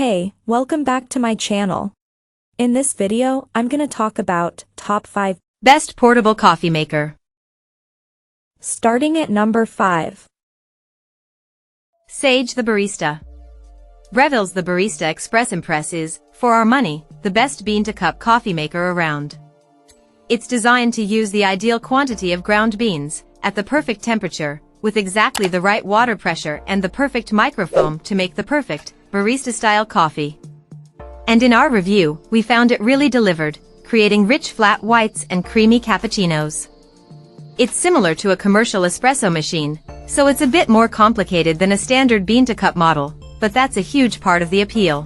Hey, welcome back to my channel. In this video, I'm gonna talk about top 5 best portable coffee maker. Starting at number 5. Sage the Barista. Breville's the Barista Express Impress is, for our money, the best bean-to-cup coffee maker around. It's designed to use the ideal quantity of ground beans, at the perfect temperature, with exactly the right water pressure and the perfect microfoam to make the perfect, barista-style coffee. And in our review, we found it really delivered, creating rich flat whites and creamy cappuccinos. It's similar to a commercial espresso machine, so it's a bit more complicated than a standard bean-to-cup model, but that's a huge part of the appeal.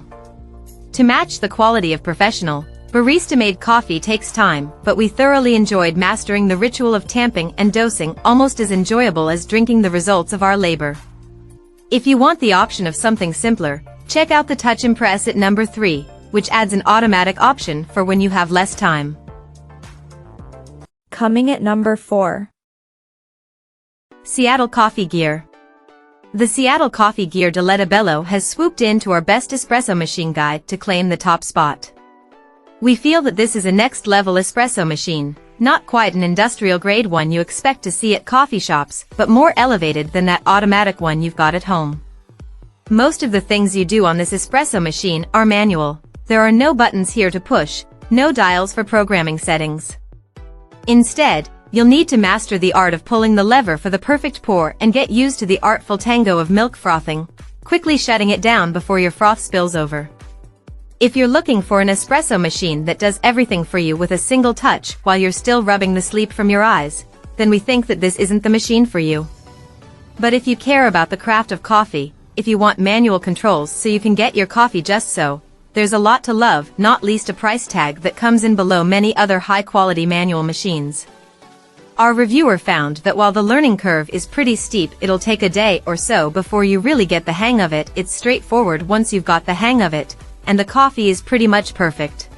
To match the quality of professional, barista-made coffee takes time, but we thoroughly enjoyed mastering the ritual of tamping and dosing, almost as enjoyable as drinking the results of our labor. If you want the option of something simpler, check out the Touch Impress at number 3, which adds an automatic option for when you have less time. Coming at number 4. Seattle Coffee Gear. The Seattle Coffee Gear Deletta Bello has swooped into our best espresso machine guide to claim the top spot. We feel that this is a next-level espresso machine, not quite an industrial-grade one you expect to see at coffee shops, but more elevated than that automatic one you've got at home. Most of the things you do on this espresso machine are manual. There are no buttons here to push, no dials for programming settings. Instead, you'll need to master the art of pulling the lever for the perfect pour and get used to the artful tango of milk frothing, quickly shutting it down before your froth spills over. If you're looking for an espresso machine that does everything for you with a single touch while you're still rubbing the sleep from your eyes, then we think that this isn't the machine for you. But if you care about the craft of coffee, if you want manual controls so you can get your coffee just so, there's a lot to love, not least a price tag that comes in below many other high-quality manual machines. Our reviewer found that while the learning curve is pretty steep, it'll take a day or so before you really get the hang of it. It's straightforward once you've got the hang of it, and the coffee is pretty much perfect.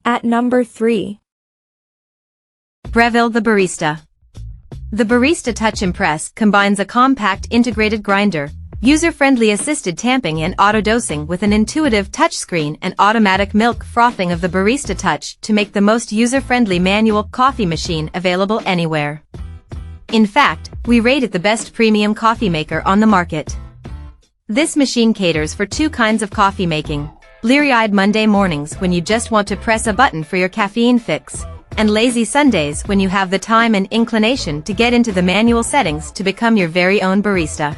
At number 3. Breville the Barista. The Barista Touch Impress combines a compact integrated grinder, user-friendly assisted tamping and auto-dosing with an intuitive touchscreen and automatic milk frothing of the Barista Touch to make the most user-friendly manual coffee machine available anywhere. In fact, we rate it the best premium coffee maker on the market. This machine caters for two kinds of coffee making: bleary-eyed Monday mornings when you just want to press a button for your caffeine fix, and lazy Sundays when you have the time and inclination to get into the manual settings to become your very own barista.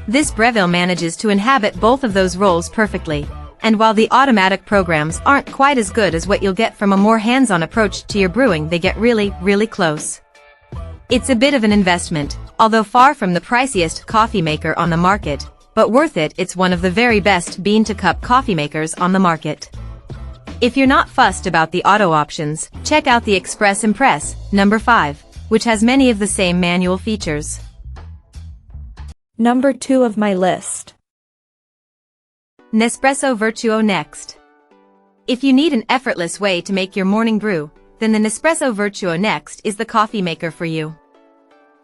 This Breville manages to inhabit both of those roles perfectly, and while the automatic programs aren't quite as good as what you'll get from a more hands-on approach to your brewing, they get really, really close. It's a bit of an investment, although far from the priciest coffee maker on the market, but worth it. It's one of the very best bean-to-cup coffee makers on the market. If you're not fussed about the auto options, check out the Express Impress, number 5, which has many of the same manual features. Number 2 of my list. Nespresso Vertuo next. If you need an effortless way to make your morning brew, then the Nespresso Vertuo next is the coffee maker for you.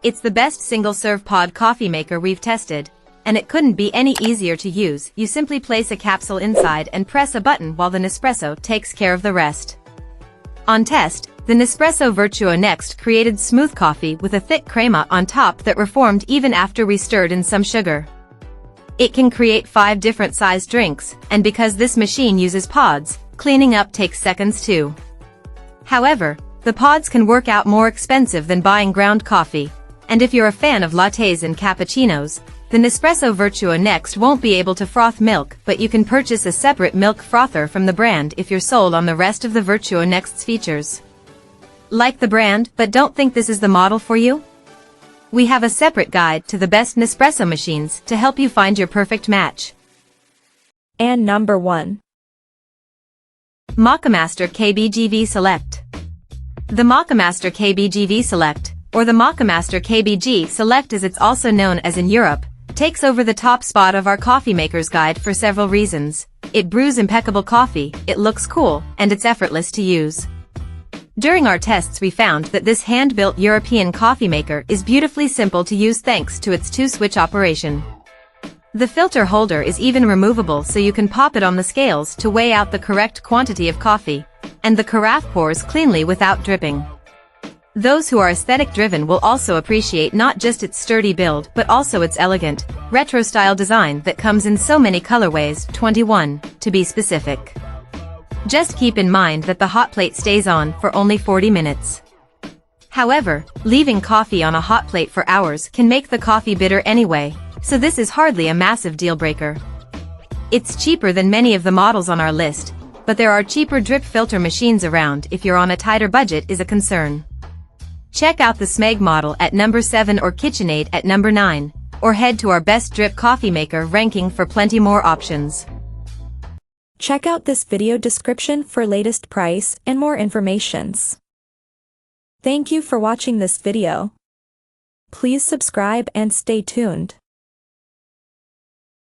It's the best single-serve pod coffee maker we've tested, and it couldn't be any easier to use. You simply place a capsule inside and press a button while the Nespresso takes care of the rest. On test, the Nespresso Vertuo next created smooth coffee with a thick crema on top that reformed even after we stirred in some sugar. It can create 5 different sized drinks, and because this machine uses pods, cleaning up takes seconds too. However, the pods can work out more expensive than buying ground coffee, and if you're a fan of lattes and cappuccinos, the Nespresso Vertuo next won't be able to froth milk, but you can purchase a separate milk frother from the brand if you're sold on the rest of the Vertuo next's features. Like the brand, but don't think this is the model for you? We have a separate guide to the best Nespresso machines to help you find your perfect match. And number 1. Moccamaster KBGV Select. The Moccamaster KBGV Select, or the Moccamaster KBG Select as it's also known as in Europe, takes over the top spot of our coffee maker's guide for several reasons. It brews impeccable coffee, it looks cool, and it's effortless to use. During our tests we found that this hand-built European coffee maker is beautifully simple to use thanks to its 2-switch operation. The filter holder is even removable so you can pop it on the scales to weigh out the correct quantity of coffee, and the carafe pours cleanly without dripping. Those who are aesthetic-driven will also appreciate not just its sturdy build but also its elegant, retro-style design that comes in so many colorways, 21, to be specific. Just keep in mind that the hot plate stays on for only 40 minutes. However, leaving coffee on a hot plate for hours can make the coffee bitter anyway, so this is hardly a massive deal-breaker. It's cheaper than many of the models on our list, but there are cheaper drip filter machines around if you're on a tighter budget is a concern. Check out the Smeg model at number 7 or KitchenAid at number 9, or head to our best drip coffee maker ranking for plenty more options. Check out this video description for latest price and more informations. Thank you for watching this video. Please subscribe and stay tuned.